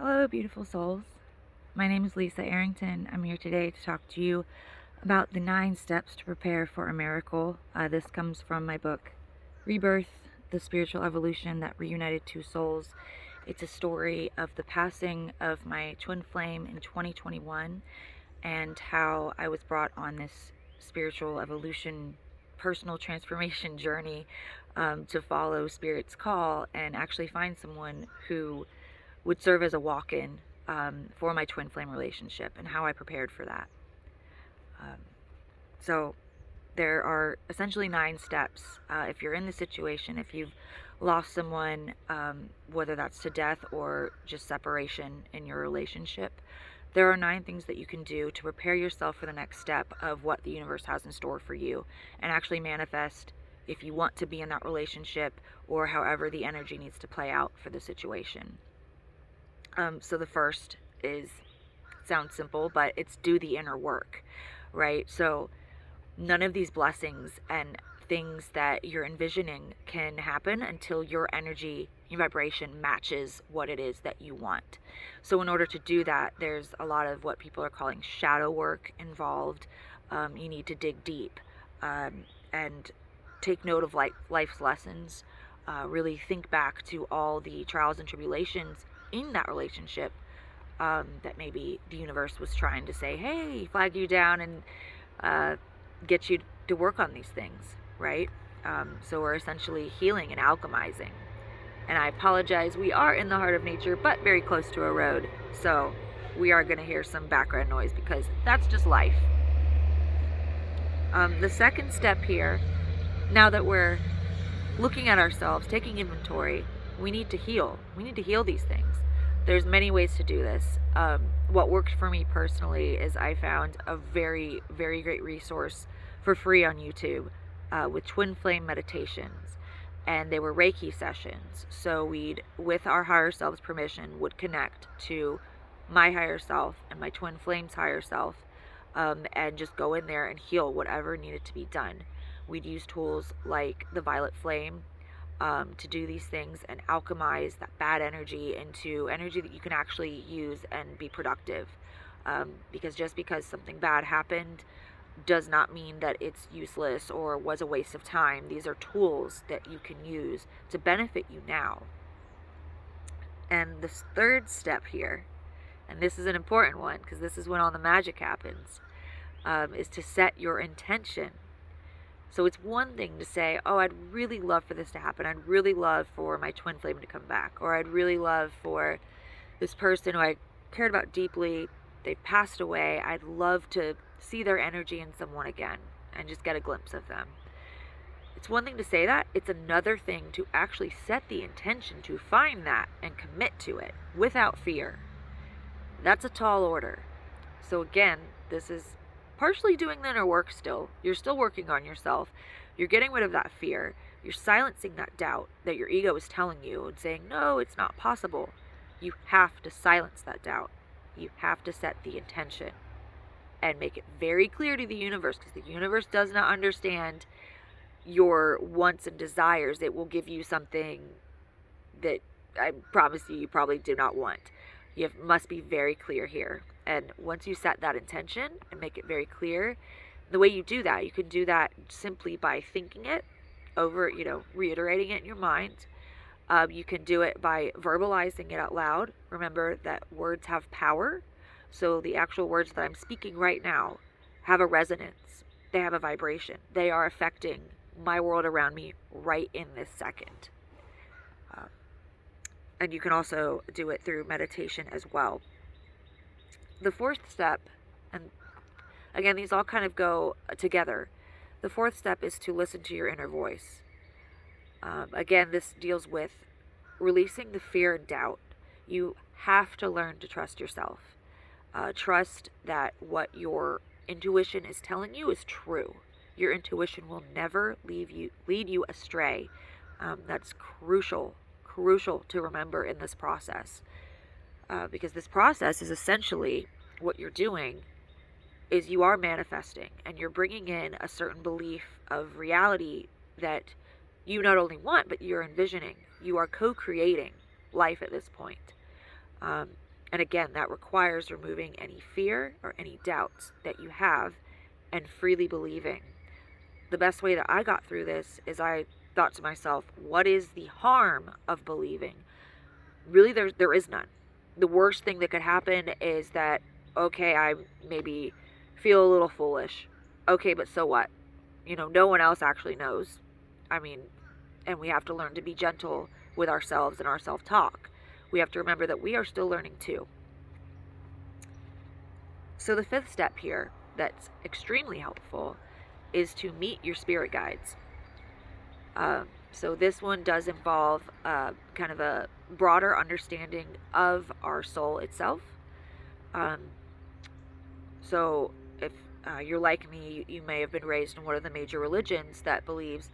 Hello, beautiful souls. My name is Lisa Arrington. I'm here today to talk to you about the 9 steps to prepare for a miracle. This comes from my book, Rebirth, the Spiritual Evolution that Reunited Two Souls. It's a story of the passing of my twin flame in 2021 and how I was brought on this spiritual evolution, personal transformation journey to follow Spirit's call and actually find someone who would serve as a walk-in for my twin flame relationship and how I prepared for that. So there are essentially 9 steps. If you're in the situation, if you've lost someone, whether that's to death or just separation in your relationship, there are 9 things that you can do to prepare yourself for the next step of what the universe has in store for you and actually manifest if you want to be in that relationship or however the energy needs to play out for the situation. So the first sounds simple, but it's do the inner work, right? So none of these blessings and things that you're envisioning can happen until your energy, your vibration matches what it is that you want. So in order to do that, there's a lot of what people are calling shadow work involved. You need to dig deep and take note of life's lessons. Really think back to all the trials and tribulations in that relationship that maybe the universe was trying to say, hey, flag you down and get you to work on these things, right? So we're essentially healing and alchemizing. And I apologize, we are in the heart of nature, but very close to a road. So we are going to hear some background noise because that's just life. The second step here, now that we're looking at ourselves, taking inventory, we need to heal. We need to heal these things. There's many ways to do this. What worked for me personally is I found a very, very great resource for free on YouTube with twin flame meditations. And they were Reiki sessions. So we'd, with our higher self's permission, would connect to my higher self and my twin flame's higher self and just go in there and heal whatever needed to be done. We'd use tools like the violet flame to do these things and alchemize that bad energy into energy that you can actually use and be productive. Because just because something bad happened does not mean that it's useless or was a waste of time. These are tools that you can use to benefit you now. And this third step here, and this is an important one because this is when all the magic happens, is to set your intention. So it's one thing to say, oh, I'd really love for this to happen. I'd really love for my twin flame to come back. Or I'd really love for this person who I cared about deeply, they've passed away. I'd love to see their energy in someone again and just get a glimpse of them. It's one thing to say that. It's another thing to actually set the intention to find that and commit to it without fear. That's a tall order. So again, this is partially doing the inner work still. You're still working on yourself. You're getting rid of that fear. You're silencing that doubt that your ego is telling you and saying, no, it's not possible. You have to silence that doubt. You have to set the intention and make it very clear to the universe, because the universe does not understand your wants and desires. It will give you something that I promise you probably do not want. You must be very clear here. And once you set that intention and make it very clear, the way you do that, you can do that simply by thinking it over, reiterating it in your mind. You can do it by verbalizing it out loud. Remember that words have power. So the actual words that I'm speaking right now have a resonance. They have a vibration. They are affecting my world around me right in this second. And you can also do it through meditation as well. The fourth step, and again, these all kind of go together. The fourth step is to listen to your inner voice. Again, this deals with releasing the fear and doubt. You have to learn to trust yourself. Trust that what your intuition is telling you is true. Your intuition will never lead you astray. That's crucial to remember in this process. Because this process is essentially what you're doing is you are manifesting and you're bringing in a certain belief of reality that you not only want, but you're envisioning. You are co-creating life at this point. And again, that requires removing any fear or any doubts that you have and freely believing. The best way that I got through this is I thought to myself, what is the harm of believing? Really, there is none. The worst thing that could happen is that, okay, I maybe feel a little foolish. Okay, but so what? No one else actually knows. I mean, and we have to learn to be gentle with ourselves and our self-talk. We have to remember that we are still learning too. So the fifth step here that's extremely helpful is to meet your spirit guides. So this one does involve kind of a broader understanding of our soul itself. So if you're like me, you may have been raised in one of the major religions that believes,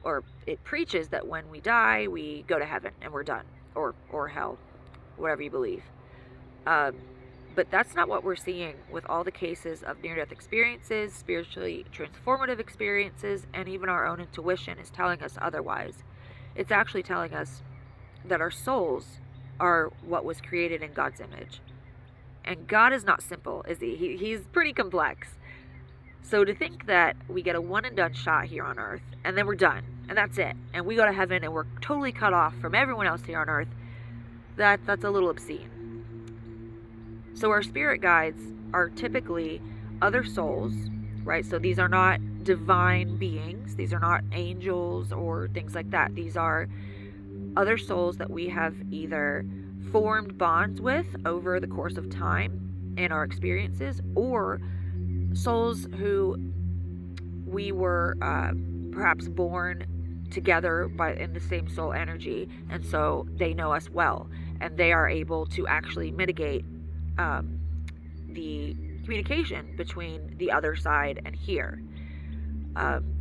or it preaches, that when we die, we go to heaven and we're done, or hell, whatever you believe. But that's not what we're seeing with all the cases of near-death experiences, spiritually transformative experiences, and even our own intuition is telling us otherwise. It's actually telling us that our souls are what was created in God's image. And God is not simple, is he? He's pretty complex. So to think that we get a one-and-done shot here on Earth, and then we're done, and that's it, and we go to heaven and we're totally cut off from everyone else here on Earth, that's a little obscene. So our spirit guides are typically other souls, right? So these are not divine beings. These are not angels or things like that. These are other souls that we have either formed bonds with over the course of time in our experiences, or souls who we were perhaps born together in the same soul energy, and so they know us well, and they are able to actually mitigate the communication between the other side and here.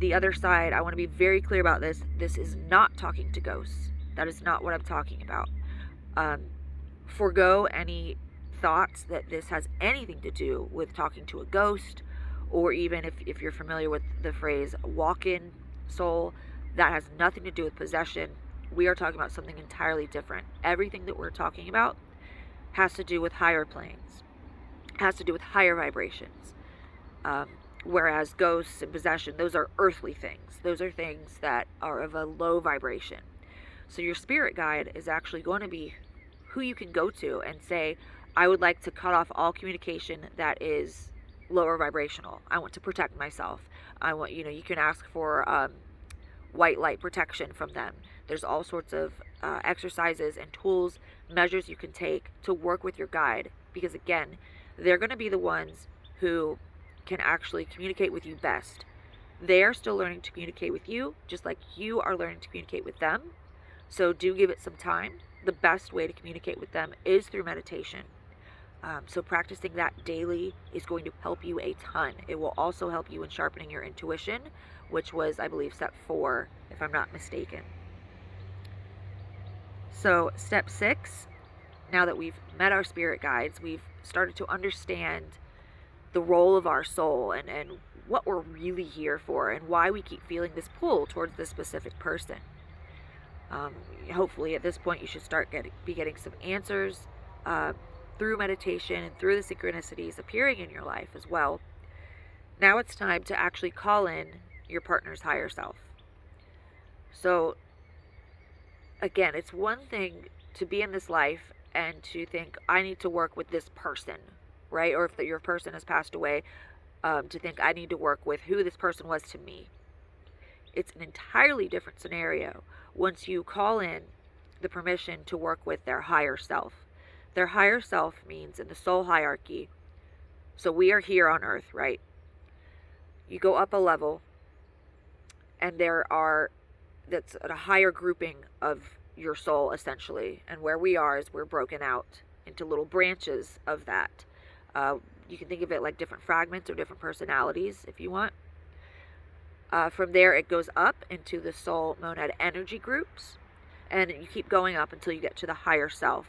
The other side, I want to be very clear about this. This is not talking to ghosts. That is not what I'm talking about. Forgo any thoughts that this has anything to do with talking to a ghost, or even if you're familiar with the phrase walk-in soul, that has nothing to do with possession. We are talking about something entirely different. Everything that we're talking about has to do with higher planes, has to do with higher vibrations. Whereas ghosts and possession, those are earthly things. Those are things that are of a low vibration. So your spirit guide is actually going to be who you can go to and say, I would like to cut off all communication that is lower vibrational. I want to protect myself. I want, you can ask for white light protection from them. There's all sorts of exercises and tools, measures you can take to work with your guide, because again, they're going to be the ones who can actually communicate with you best. They are still learning to communicate with you, just like you are learning to communicate with them. So do give it some time. The best way to communicate with them is through meditation. So practicing that daily is going to help you a ton. It will also help you in sharpening your intuition, which was, I believe, step 4, if I'm not mistaken. So step 6, now that we've met our spirit guides, we've started to understand the role of our soul and what we're really here for, and why we keep feeling this pull towards this specific person. Hopefully at this point you should start getting some answers through meditation and through the synchronicities appearing in your life as well. Now it's time to actually call in your partner's higher self. So again, it's one thing to be in this life and to think, I need to work with this person, right? Or if your person has passed away, to think, I need to work with who this person was to me. It's an entirely different scenario once you call in the permission to work with their higher self. Their higher self means in the soul hierarchy, so we are here on earth, right? You go up a level, and that's at a higher grouping of your soul, essentially. And where we are is we're broken out into little branches of that. You can think of it like different fragments or different personalities, if you want. From there, it goes up into the soul monad energy groups, and you keep going up until you get to the higher self.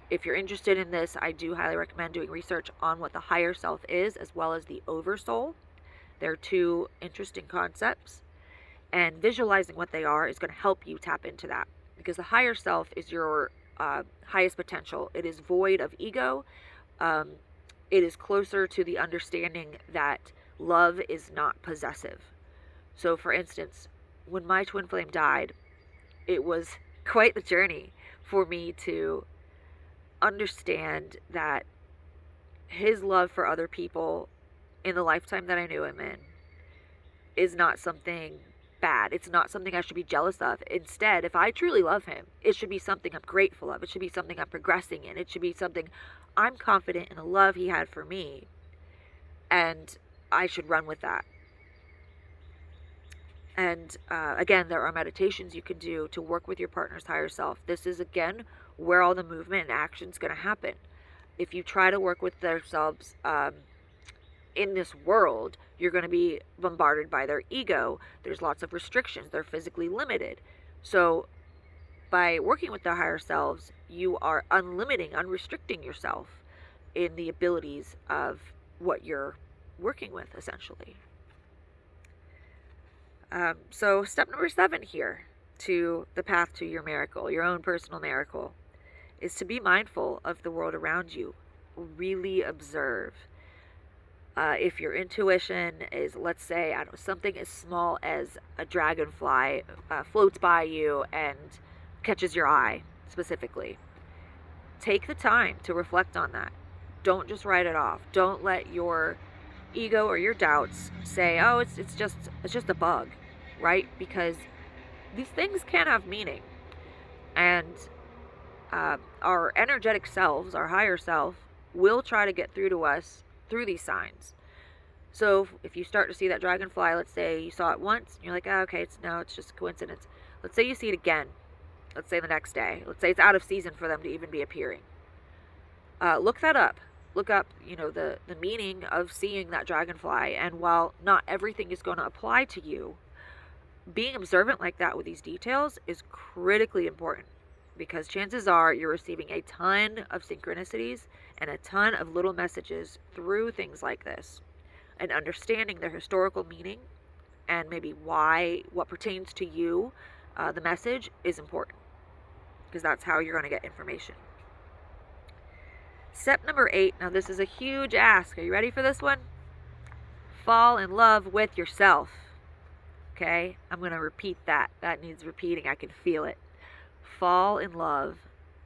If you're interested in this, I do highly recommend doing research on what the higher self is, as well as the oversoul. They're two interesting concepts, and visualizing what they are is going to help you tap into that, because the higher self is your highest potential. It is void of ego. Um, it is closer to the understanding that love is not possessive. So, for instance, when my twin flame died, it was quite the journey for me to understand that his love for other people in the lifetime that I knew him in is not something bad. It's not something I should be jealous of. Instead, if I truly love him, it should be something I'm grateful of. It should be something I'm progressing in. It should be something I'm confident in the love he had for me. And I should run with that. And again, there are meditations you can do to work with your partner's higher self. This is, again, where all the movement and action is going to happen. If you try to work with themselves in this world, you're going to be bombarded by their ego. There's lots of restrictions. They're physically limited. So by working with their higher selves, you are unlimiting, unrestricting yourself in the abilities of what you're working with, essentially. So step number 7 here to the path to your miracle, your own personal miracle, is to be mindful of the world around you. Really observe. If your intuition is, let's say, I don't know, something as small as a dragonfly floats by you and catches your eye specifically, take the time to reflect on that. Don't just write it off. Don't let your ego or your doubts say, oh, it's just a bug, right? Because these things can have meaning. And our energetic selves, our higher self, will try to get through to us through these signs. So if you start to see that dragonfly, let's say you saw it once, and you're like, oh, okay, it's just a coincidence. Let's say you see it again. Let's say the next day. Let's say it's out of season for them to even be appearing. Look that up. Look up, the meaning of seeing that dragonfly. And while not everything is going to apply to you, being observant like that with these details is critically important, because chances are you're receiving a ton of synchronicities and a ton of little messages through things like this. And understanding their historical meaning and maybe what pertains to you, the message, is important, because that's how you're going to get information. Step number 8. Now this is a huge ask. Are you ready for this one? Fall in love with yourself. Okay? I'm going to repeat that. That needs repeating. I can feel it. Fall in love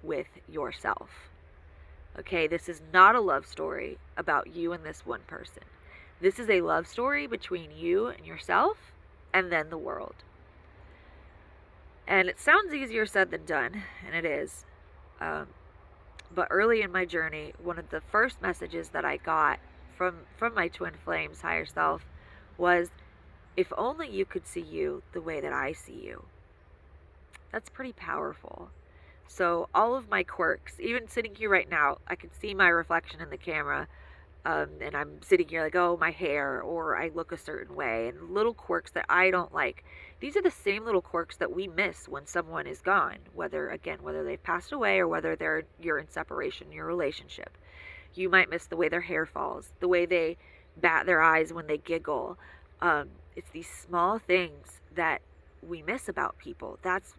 with yourself. Okay? This is not a love story about you and this one person. This is a love story between you and yourself, and then the world. And it sounds easier said than done, and it is. But early in my journey, one of the first messages that I got from my twin flames higher self was, if only you could see you the way that I see you. That's pretty powerful. So all of my quirks, even sitting here right now, I can see my reflection in the camera, and I'm sitting here like, oh, my hair, or I look a certain way, and little quirks that I don't like. These are the same little quirks that we miss when someone is gone, whether they've passed away or whether you're in separation in your relationship. You might miss the way their hair falls, the way they bat their eyes when they giggle. It's these small things that we miss about people. That's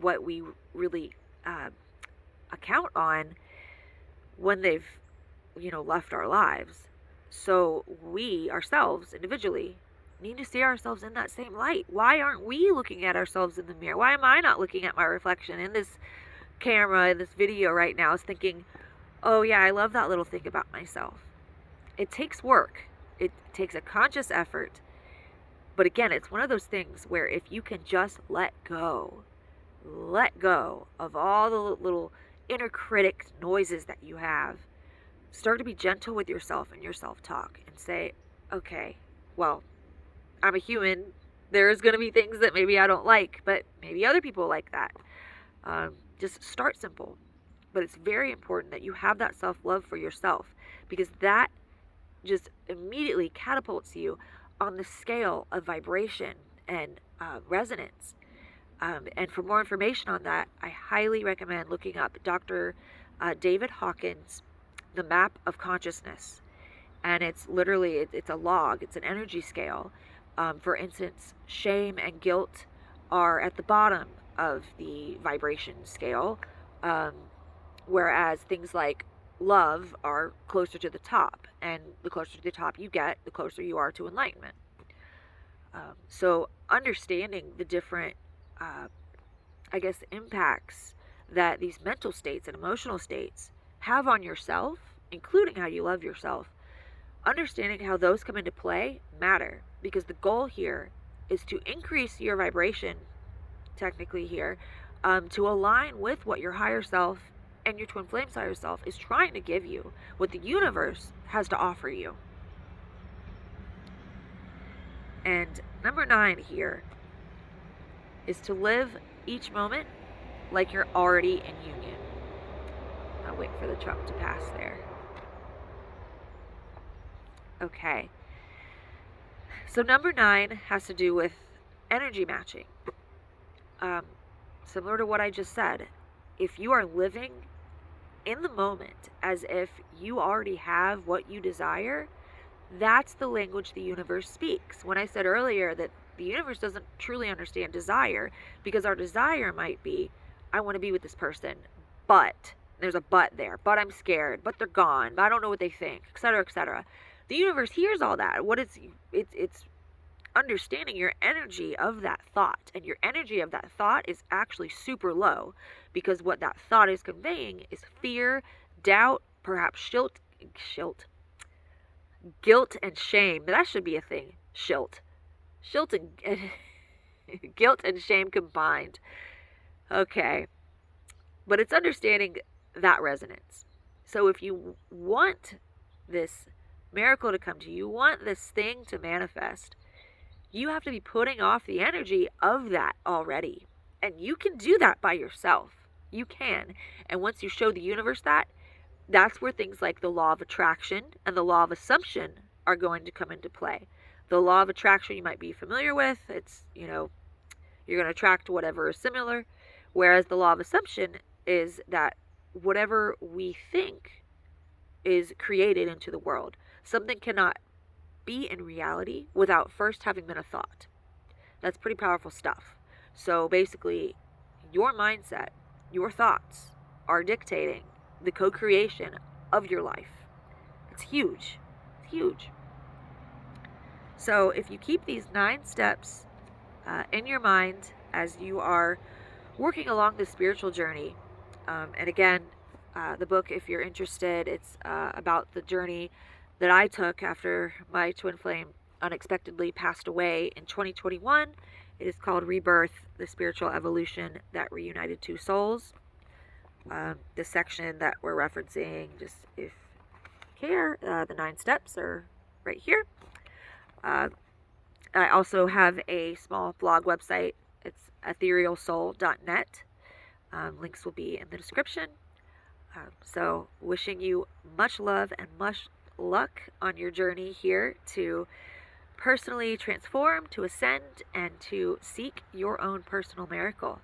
what we really account on when they've left our lives. So we ourselves individually need to see ourselves in that same light. Why aren't we looking at ourselves in the mirror? Why am I not looking at my reflection in this camera, in this video right now, thinking, oh yeah, I love that little thing about myself? It takes work. It takes a conscious effort. But again, it's one of those things where if you can just let go of all the little inner critic noises that you have, start to be gentle with yourself and your self-talk and say, okay, well, I'm a human. There's going to be things that maybe I don't like, but maybe other people like that. Just start simple. But it's very important that you have that self-love for yourself, because that just immediately catapults you on the scale of vibration and resonance. And for more information on that, I highly recommend looking up Dr. David Hawkins' The Map of Consciousness. And it's literally, it's a log, it's an energy scale. For instance, shame and guilt are at the bottom of the vibration scale. Um, whereas things like love are closer to the top, and the closer to the top you get, the closer you are to enlightenment. So understanding the different, uh, I guess, impacts that these mental states and emotional states have on yourself, including how you love yourself, understanding how those come into play matter, because the goal here is to increase your vibration, technically here, to align with what your higher self and your twin flames higher self is trying to give you, what the universe has to offer you. And number 9 here is to live each moment like you're already in union. I'll wait for the truck to pass there. Okay. So number 9 has to do with energy matching. Similar to what I just said, if you are living in the moment as if you already have what you desire, that's the language the universe speaks. When I said earlier that the universe doesn't truly understand desire, because our desire might be, I want to be with this person, but there's a but there, but I'm scared, but they're gone, but I don't know what they think, etc., etc. The universe hears all that. What it's understanding your energy of that thought, and your energy of that thought is actually super low, because what that thought is conveying is fear, doubt, perhaps guilt and shame. That should be a thing. Guilt and shame combined. Okay. But it's understanding that resonance. So if you want this miracle to come to you, you want this thing to manifest, you have to be putting off the energy of that already. And you can do that by yourself. You can. And once you show the universe that, that's where things like the law of attraction and the law of assumption are going to come into play. The law of attraction you might be familiar with. It's, you're going to attract whatever is similar. Whereas the law of assumption is that whatever we think is created into the world. Something cannot be in reality without first having been a thought. That's pretty powerful stuff. So basically, your mindset, your thoughts are dictating the co-creation of your life. It's huge. It's huge. So if you keep these 9 steps in your mind as you are working along the spiritual journey, and again, the book, if you're interested, it's about the journey that I took after my twin flame unexpectedly passed away in 2021. It is called Rebirth, the Spiritual Evolution that Reunited Two Souls. The section that we're referencing, just if you care, the 9 steps are right here. I also have a small blog website. It's etherealsoul.net. Links will be in the description. So wishing you much love and much luck on your journey here to personally transform, to ascend, and to seek your own personal miracle.